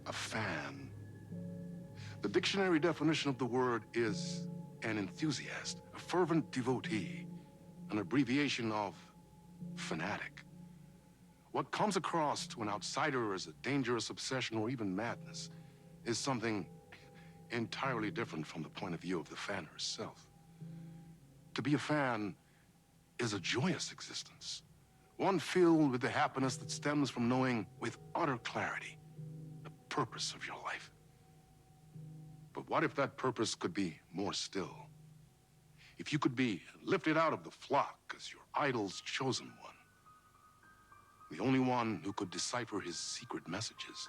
a fan. The dictionary definition of the word is an enthusiast, a fervent devotee, an abbreviation of fanatic. What comes across to an outsider as a dangerous obsession or even madness is something entirely different from the point of view of the fan herself. To be a fan is a joyous existence, one filled with the happiness that stems from knowing with utter clarity the purpose of your life. But what if that purpose could be more still? If you could be lifted out of the flock as your idol's chosen one, the only one who could decipher his secret messages.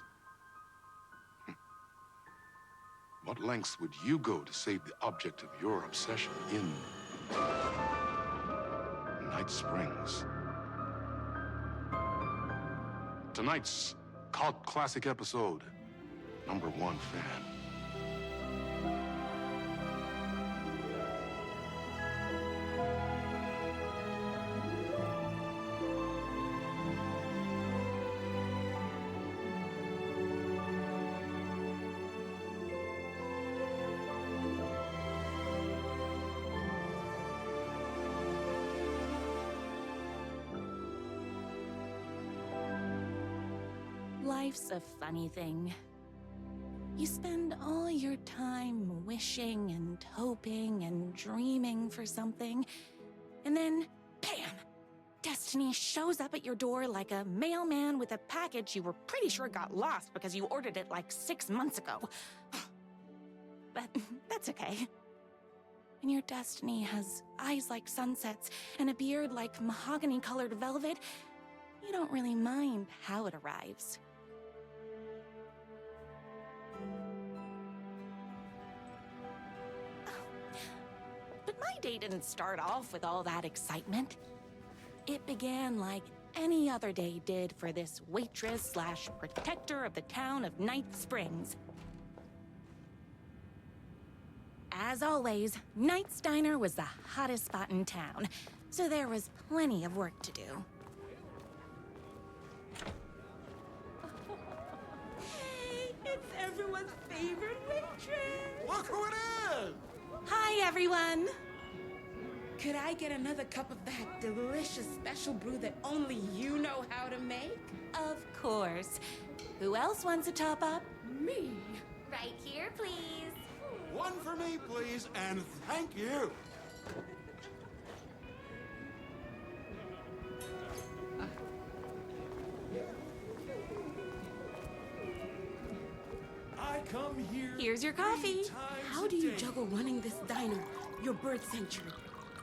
What lengths would you go to save the object of your obsession in Night Springs? Tonight's cult classic episode, number one fan. Life's a funny thing. You spend all your time wishing and hoping and dreaming for something, and then, bam! Destiny shows up at your door like a mailman with a package you were pretty sure got lost because you ordered it like 6 months ago. But that's okay. When your destiny has eyes like sunsets and a beard like mahogany-colored velvet, you don't really mind how it arrives. But my day didn't start off with all that excitement. It began like any other day did for this waitress/protector of the town of Night Springs. As always, Knight's Diner was the hottest spot in town, so there was plenty of work to do. Hey, it's everyone's favorite waitress! Look who it is! Hi, everyone! Could I get another cup of that delicious special brew that only you know how to make? Of course. Who else wants a top-up? Me. Right here, please. One for me, please, and thank you. I come here. Here's your coffee. 3 times How a do you day. juggle running this diner, your bird sanctuary,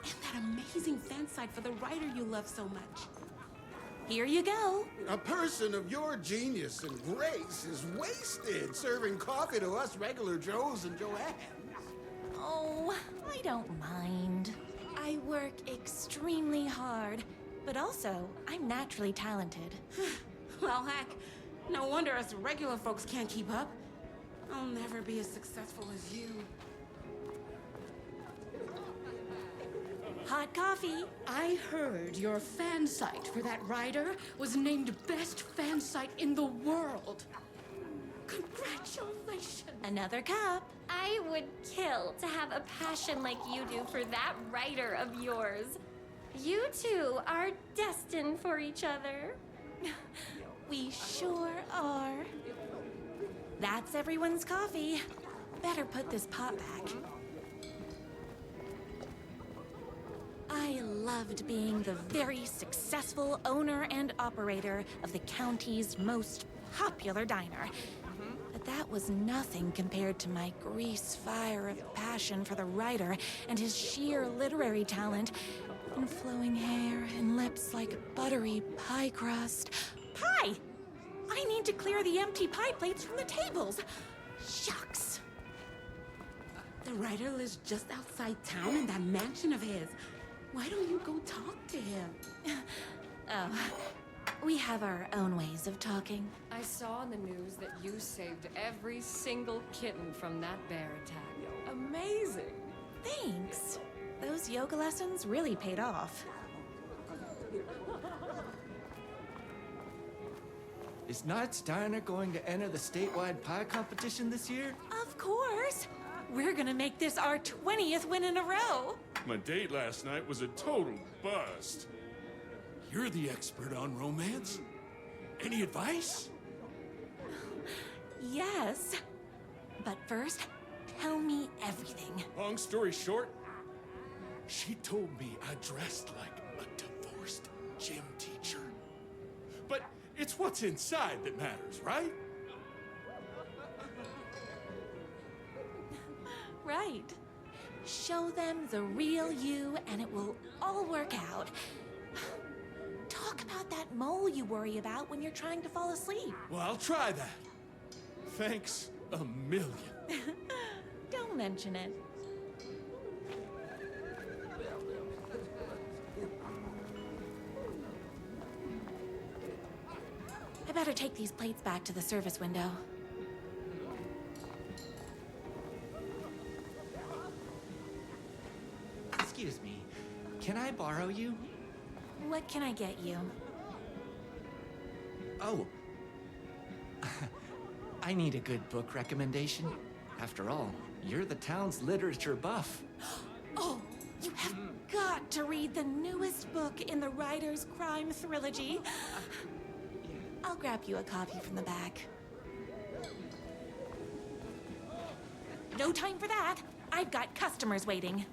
and that amazing fan site for the writer you love so much? Here you go. A person of your genius and grace is wasted serving coffee to us regular Joes and Joannes. Oh, I don't mind. I work extremely hard, but also I'm naturally talented. Well, heck, no wonder us regular folks can't keep up. I'll never be as successful as you. Hot coffee. I heard your fan site for that writer was named best fan site in the world. Congratulations. Another cup. I would kill to have a passion like you do for that writer of yours. You two are destined for each other. We sure are. That's everyone's coffee. Better put this pot back. I loved being the very successful owner and operator of the county's most popular diner. But that was nothing compared to my grease fire of passion for the writer and his sheer literary talent, and flowing hair and lips like buttery pie crust. Pie! I need to clear the empty pie plates from the tables. Shucks. The writer lives just outside town in that mansion of his. Why don't you go talk to him? Oh, we have our own ways of talking. I saw in the news that you saved every single kitten from that bear attack. Amazing! Thanks. Those yoga lessons really paid off. Is Knight's Diner going to enter the statewide pie competition this year? Of course! We're gonna make this our 20th win in a row! My date last night was a total bust. You're the expert on romance. Any advice? Yes. But first, tell me everything. Long story short, She told me I dressed like a divorced gym teacher. But it's what's inside that matters, right? Right. Show them the real you, and it will all work out. Talk about that mole you worry about when you're trying to fall asleep. Well, I'll try that. Thanks a million. Don't mention it. I better take these plates back to the service window. Excuse me, can I borrow you? What can I get you? Oh. I need a good book recommendation. After all, you're the town's literature buff. Oh, you have got to read the newest book in the Writer's Crime Trilogy. I'll grab you a copy from the back. No time for that. I've got customers waiting.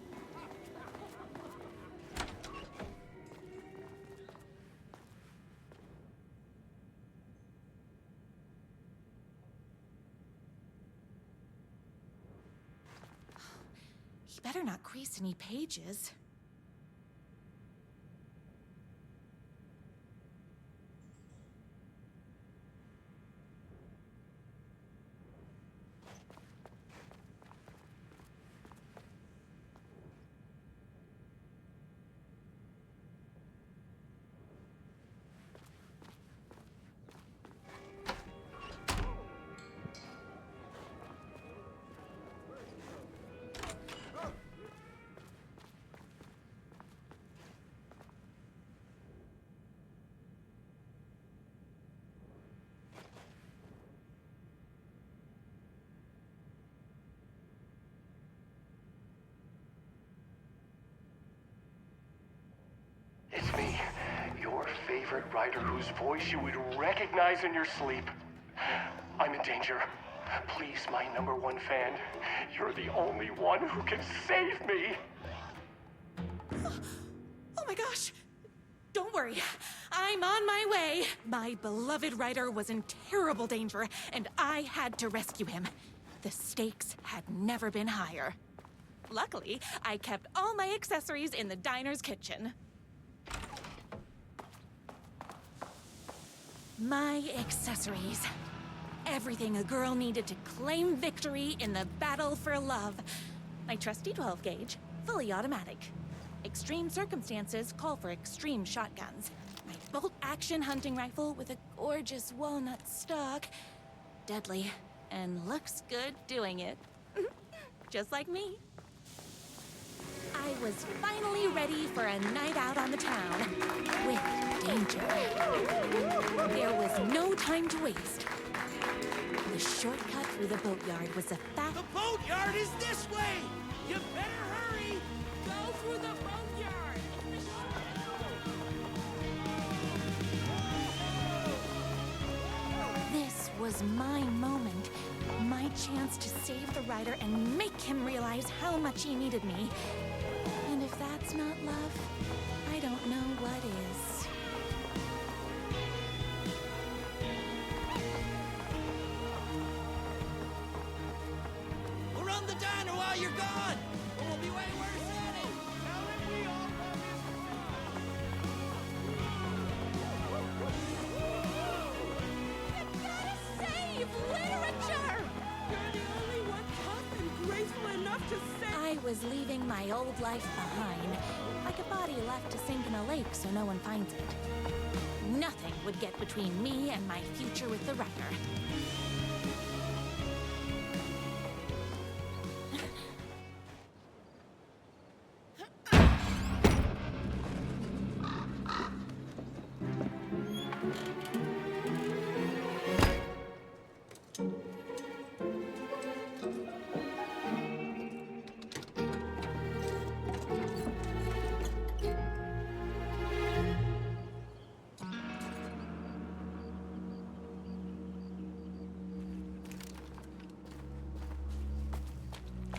He better not crease any pages. It's me, your favorite writer whose voice you would recognize in your sleep. I'm in danger. Please, my #1 fan, you're the only one who can save me. Oh my gosh! Don't worry, I'm on my way. My beloved writer was in terrible danger, and I had to rescue him. The stakes had never been higher. Luckily, I kept all my accessories in the diner's kitchen. My accessories. Everything a girl needed to claim victory in the battle for love. My trusty 12 gauge, fully automatic. Extreme circumstances call for extreme shotguns. My bolt-action hunting rifle with a gorgeous walnut stock. Deadly, and looks good doing it. Just like me. I was finally ready for a night out on the town. With danger. There was no time to waste. The shortcut through the boatyard was a fast... The boatyard is this way! You better hurry! Go through the boatyard. This was my moment. My chance to save the writer and make him realize how much he needed me. And if that's not love, I don't know what is. We'll run the diner while you're gone! Or we'll be way worse at it! Save literature! You're the only one tough and graceful enough to say. I was leaving my old life behind, like a body left to sink in a lake so no one finds it. Nothing would get between me and my future with the writer.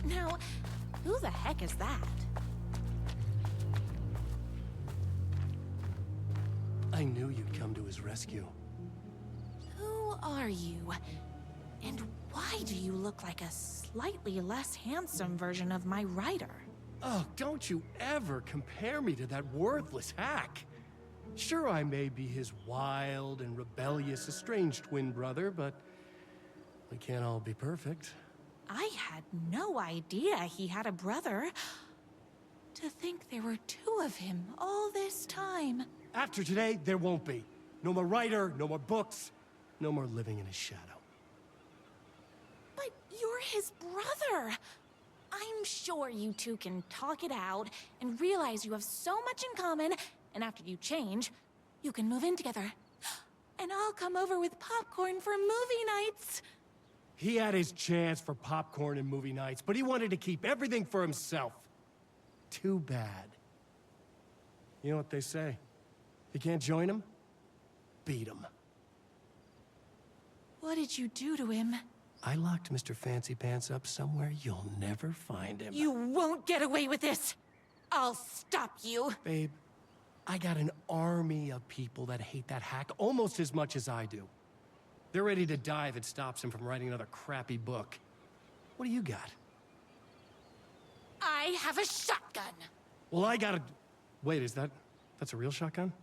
Now, who the heck is that? I knew you'd come to his rescue. Who are you? And why do you look like a slightly less handsome version of my writer? Oh, don't you ever compare me to that worthless hack. Sure, I may be his wild and rebellious estranged twin brother, but we can't all be perfect. I had no idea he had a brother. To think there were two of him all this time. After today, there won't be. No more writer, no more books, no more living in his shadow. But you're his brother. I'm sure you two can talk it out and realize you have so much in common, and after you change, you can move in together. And I'll come over with popcorn for movie nights. He had his chance for popcorn and movie nights, but he wanted to keep everything for himself. Too bad. You know what they say? You can't join him? Beat him. What did you do to him? I locked Mr. Fancy Pants up somewhere you'll never find him. You won't get away with this. I'll stop you. Babe, I got an army of people that hate that hack almost as much as I do. They're ready to die if it stops him from writing another crappy book. What do you got? I have a shotgun. Well, I got a... Wait, that's a real shotgun?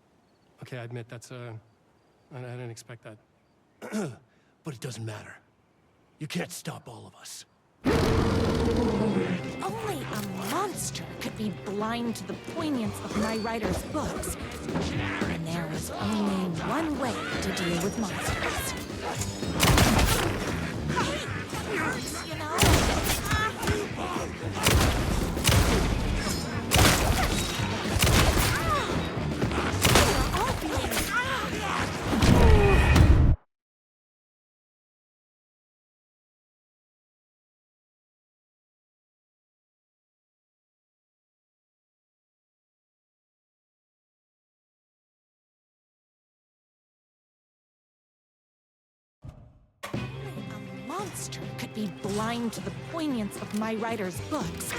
Okay, I admit that's I didn't expect that. But it doesn't matter. You can't stop all of us. Only a monster could be blind to the poignance of my writer's books. And there is only one way to deal with monsters. Hey, that hurts, you know? We're all feeling... A monster could be blind to the poignance of my writer's books.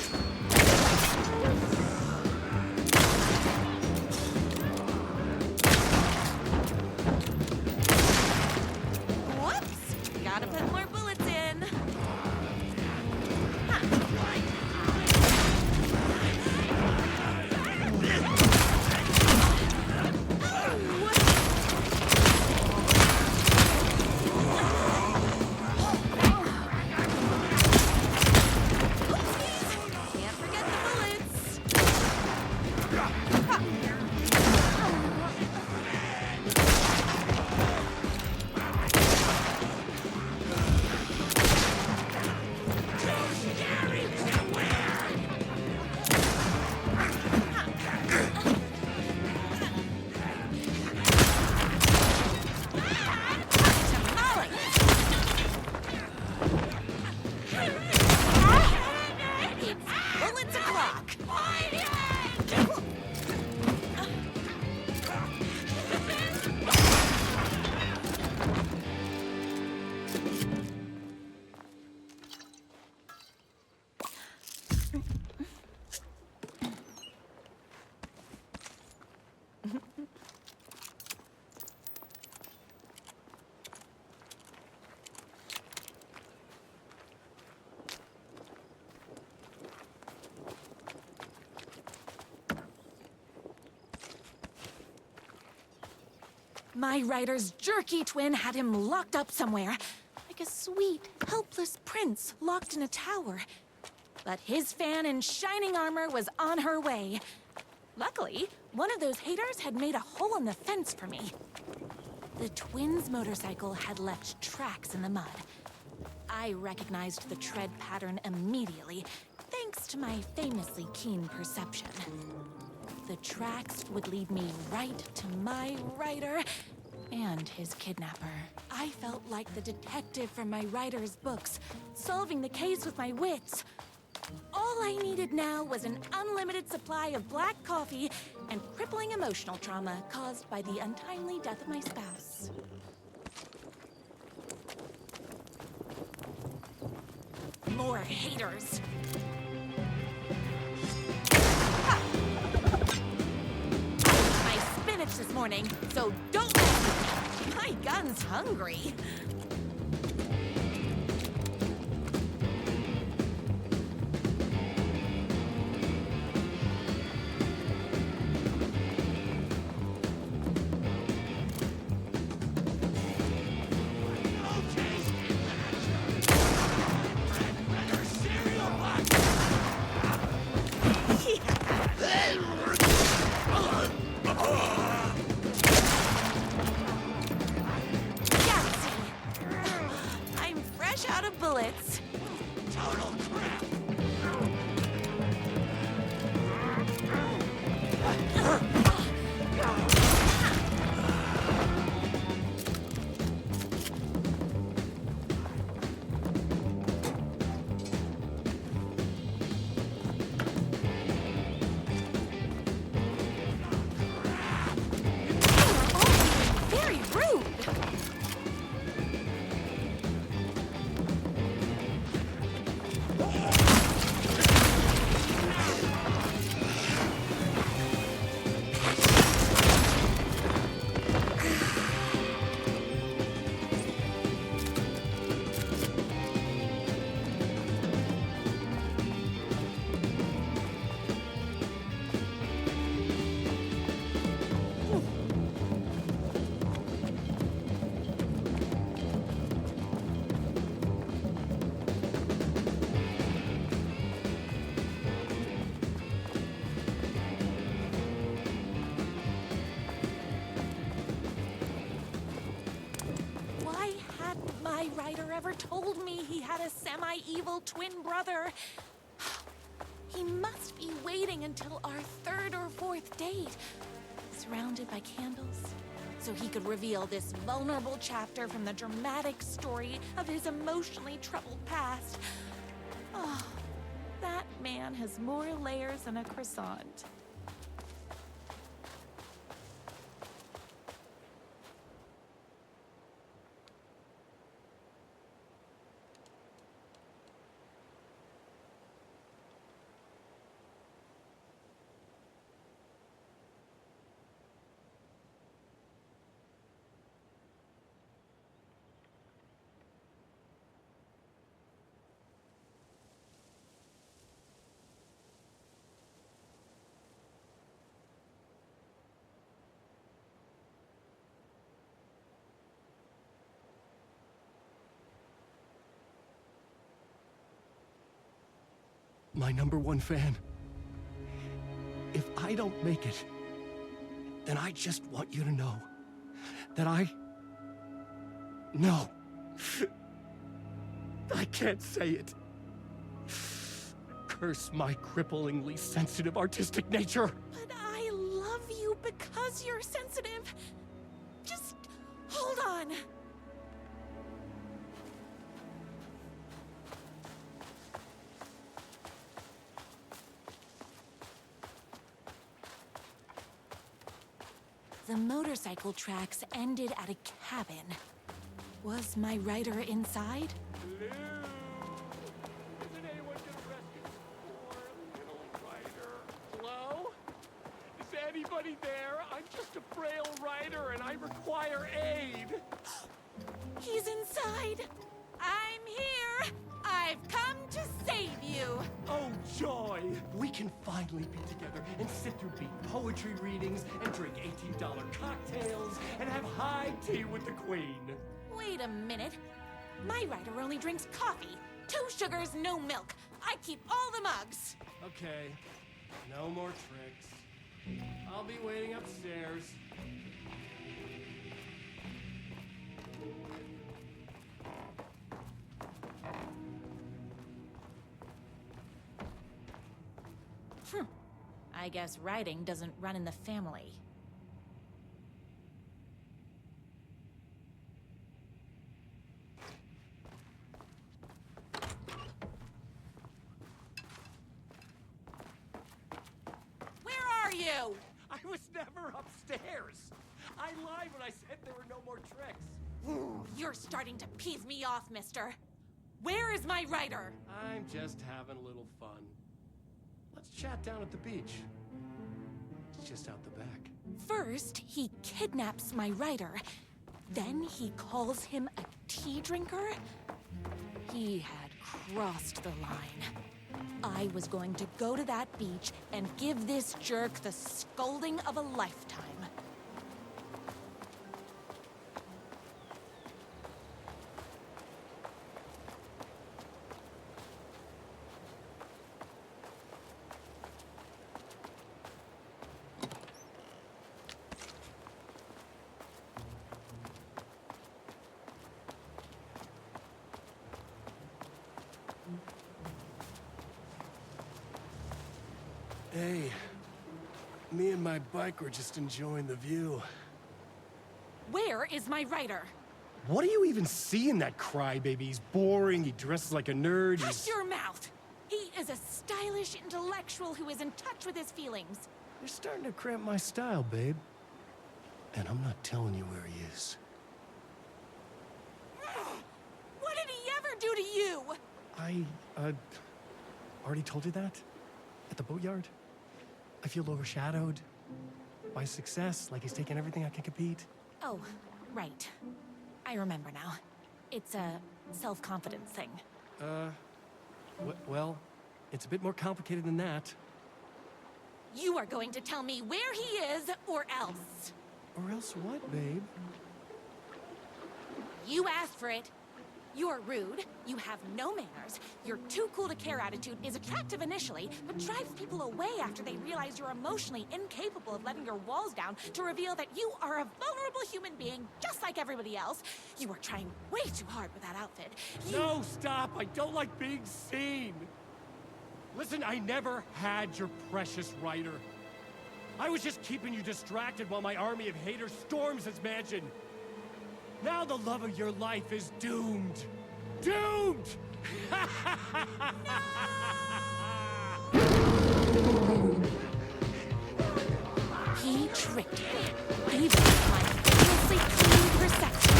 Whoops! Gotta put more bullets in. Can't forget the bullets. Tamale. It's bullets o'clock. My writer's jerky twin had him locked up somewhere, like a sweet, helpless prince locked in a tower. But his fan in shining armor was on her way. Luckily, one of those haters had made a hole in the fence for me. The twins' motorcycle had left tracks in the mud. I recognized the tread pattern immediately, thanks to my famously keen perception. The tracks would lead me right to my writer and his kidnapper. I felt like the detective from my writer's books, solving the case with my wits. All I needed now was an unlimited supply of black coffee and crippling emotional trauma caused by the untimely death of my spouse. More haters. morning, so don't... My gun's hungry. I'm fresh out of bullets. Total crap! Very rude. Why hadn't my writer ever told me he had a semi-evil twin brother? He must be waiting until our third or fourth date, surrounded by candles, so he could reveal this vulnerable chapter from the dramatic story of his emotionally troubled past. Oh, that man has more layers than a croissant. My #1 fan. If I don't make it, then I just want you to know that No. I can't say it. Curse my cripplingly sensitive artistic nature. But I love you because you're sensitive. Just hold on. The motorcycle tracks ended at a cabin. Was my writer inside? Hello? Isn't anyone gonna rescue this poor little writer? Hello? Is anybody there? I'm just a frail writer and I require aid. He's inside. I'm here. I've come to save you. Oh, joy! We can finally be together and sit through beat poetry readings and drink $18 cocktails and have high tea with the Queen. Wait a minute. My writer only drinks coffee. 2 sugars, no milk. I keep all the mugs. Okay, no more tricks. I'll be waiting upstairs. I guess writing doesn't run in the family. Where are you? I was never upstairs. I lied when I said there were no more tricks. You're starting to piss me off, mister. Where is my writer? I'm just having a little fun. Let's chat down at the beach. It's just out the back. First, he kidnaps my writer. Then he calls him a tea drinker. He had crossed the line. I was going to go to that beach and give this jerk the scolding of a lifetime. Hey, me and my bike were just enjoying the view. Where is my writer? What do you even see in that crybaby? He's boring, he dresses like a nerd, Hush your mouth! He is a stylish intellectual who is in touch with his feelings. You're starting to cramp my style, babe. And I'm not telling you where he is. What did he ever do to you? I already told you that? At the boatyard? I feel overshadowed by success, like he's taking everything I can compete. Oh, right. I remember now. It's a self-confidence thing. Well, it's a bit more complicated than that. You are going to tell me where he is, or else. Or else what, babe? You asked for it. You're rude, you have no manners, your too cool to care attitude is attractive initially, but drives people away after they realize you're emotionally incapable of letting your walls down to reveal that you are a vulnerable human being just like everybody else. You are trying way too hard with that outfit. No, stop! I don't like being seen! Listen, I never had your precious writer. I was just keeping you distracted while my army of haters storms his mansion. Now the love of your life is doomed. Doomed! He tricked me, even with my famously clean perception.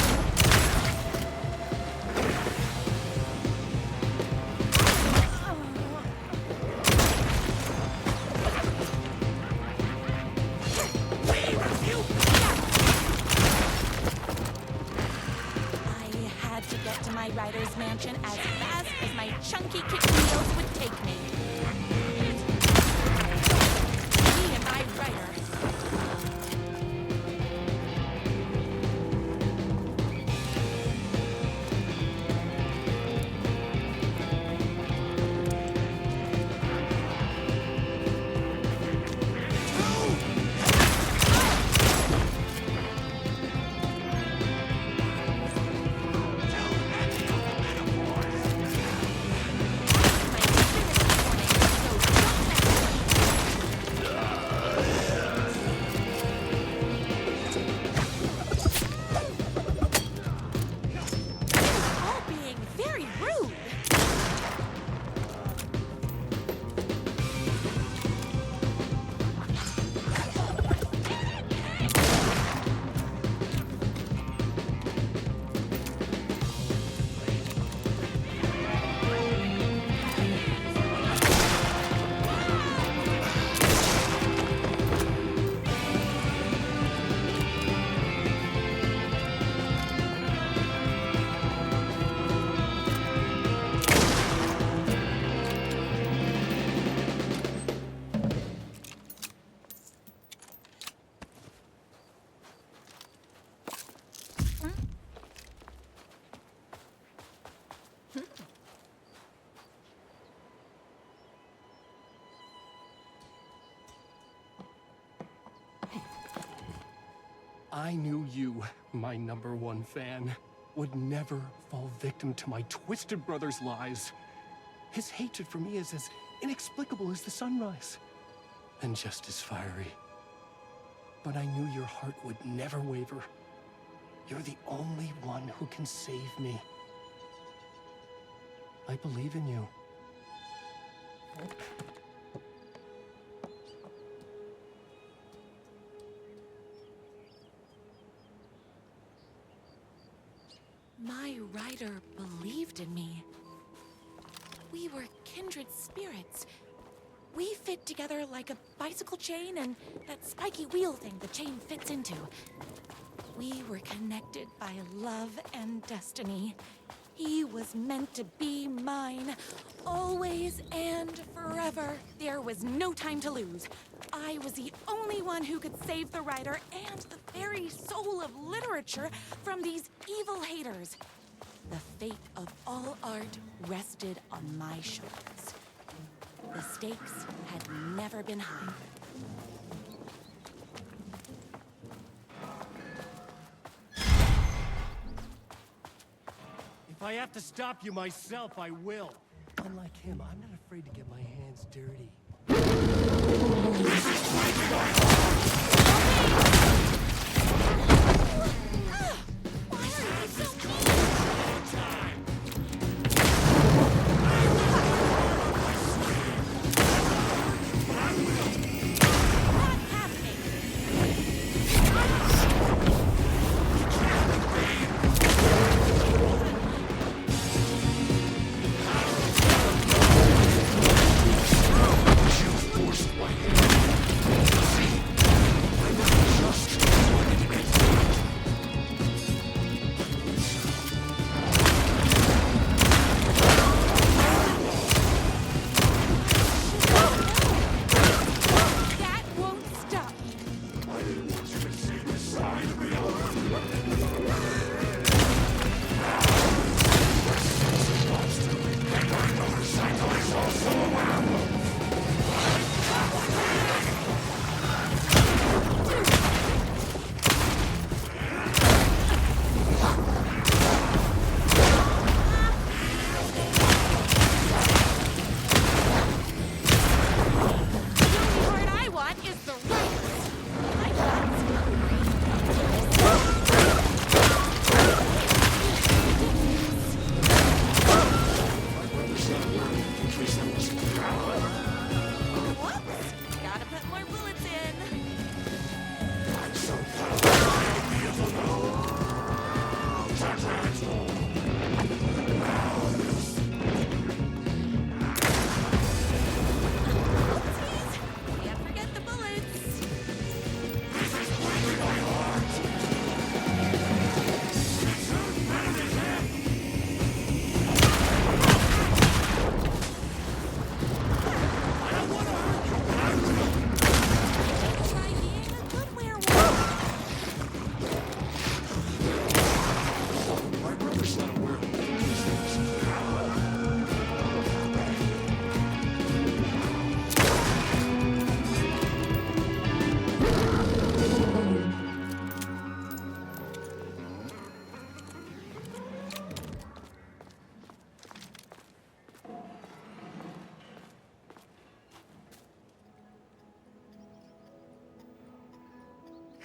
My writer's mansion as fast as my chunky kitten wheels would take me. Me and my writer. I knew you, my #1 fan, would never fall victim to my twisted brother's lies. His hatred for me is as inexplicable as the sunrise, and just as fiery. But I knew your heart would never waver. You're the only one who can save me. I believe in you. My writer believed in me. We were kindred spirits. We fit together like a bicycle chain and that spiky wheel thing the chain fits into. We were connected by love and destiny. He was meant to be mine, always and forever. There was no time to lose. I was the only one who could save the writer and the very soul of literature from these evil haters. The fate of all art rested on my shoulders. The stakes had never been higher. If I have to stop you myself, I will. Unlike him, I'm not afraid to get my hands dirty.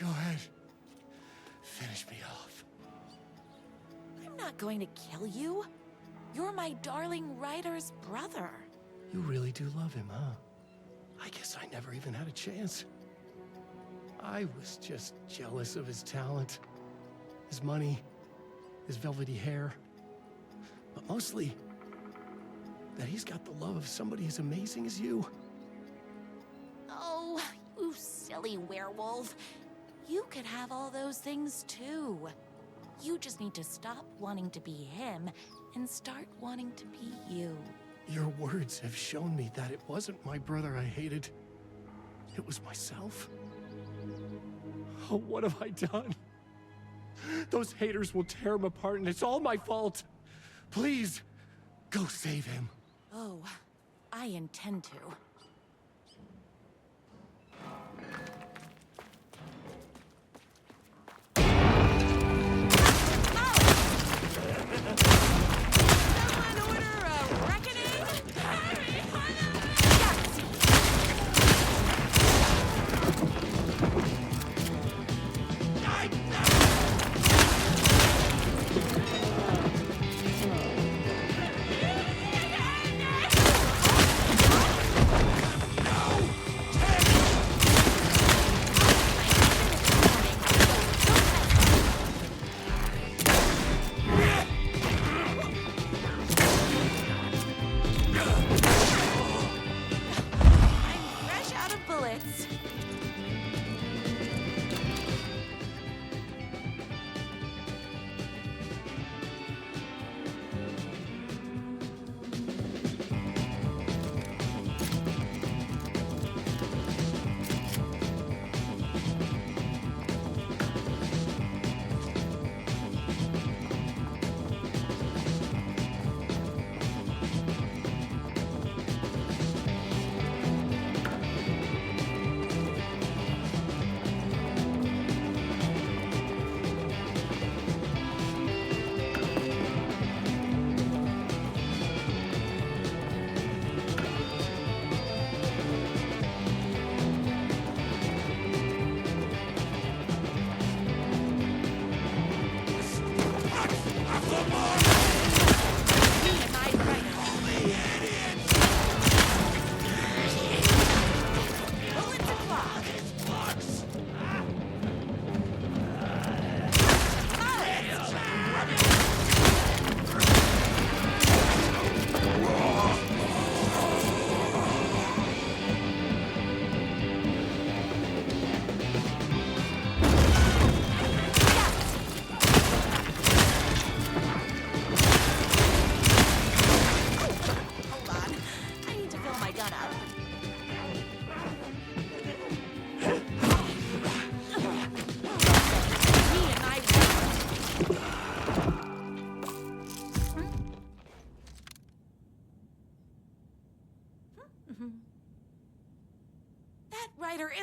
Go ahead. Finish me off. I'm not going to kill you. You're my darling writer's brother. You really do love him, huh? I guess I never even had a chance. I was just jealous of his talent, his money, his velvety hair. But mostly, that he's got the love of somebody as amazing as you. Oh, you silly werewolf. You could have all those things too. You just need to stop wanting to be him and start wanting to be you. Your words have shown me that it wasn't my brother I hated. It was myself. Oh, what have I done? Those haters will tear him apart and it's all my fault. Please, go save him. Oh, I intend to.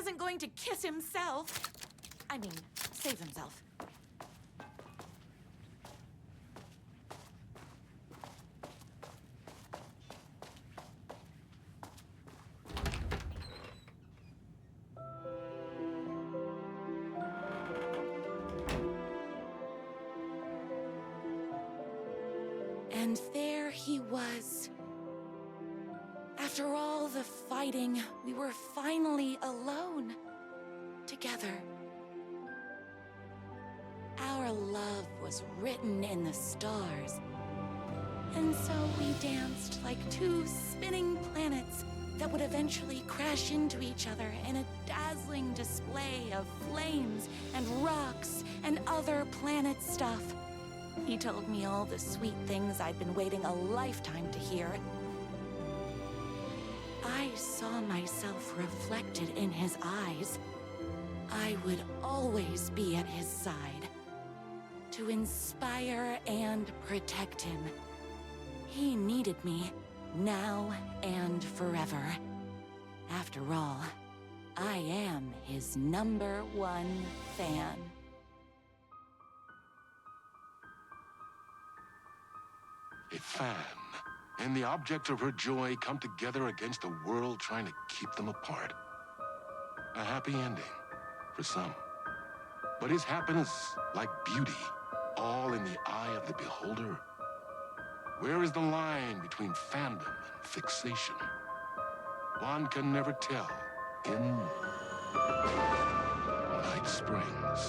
wasn't going to kiss himself. I mean, save himself. And there he was. After all the fighting, we were finally alone. Together. Our love was written in the stars. And so we danced like two spinning planets that would eventually crash into each other in a dazzling display of flames and rocks and other planet stuff. He told me all the sweet things I'd been waiting a lifetime to hear. I saw myself reflected in his eyes. I would always be at his side, to inspire and protect him. He needed me, now and forever. After all, I am his #1 fan. A fan and the object of her joy come together against a world trying to keep them apart. A happy ending for some. But is happiness, like beauty, all in the eye of the beholder? Where is the line between fandom and fixation? One can never tell in Night Springs.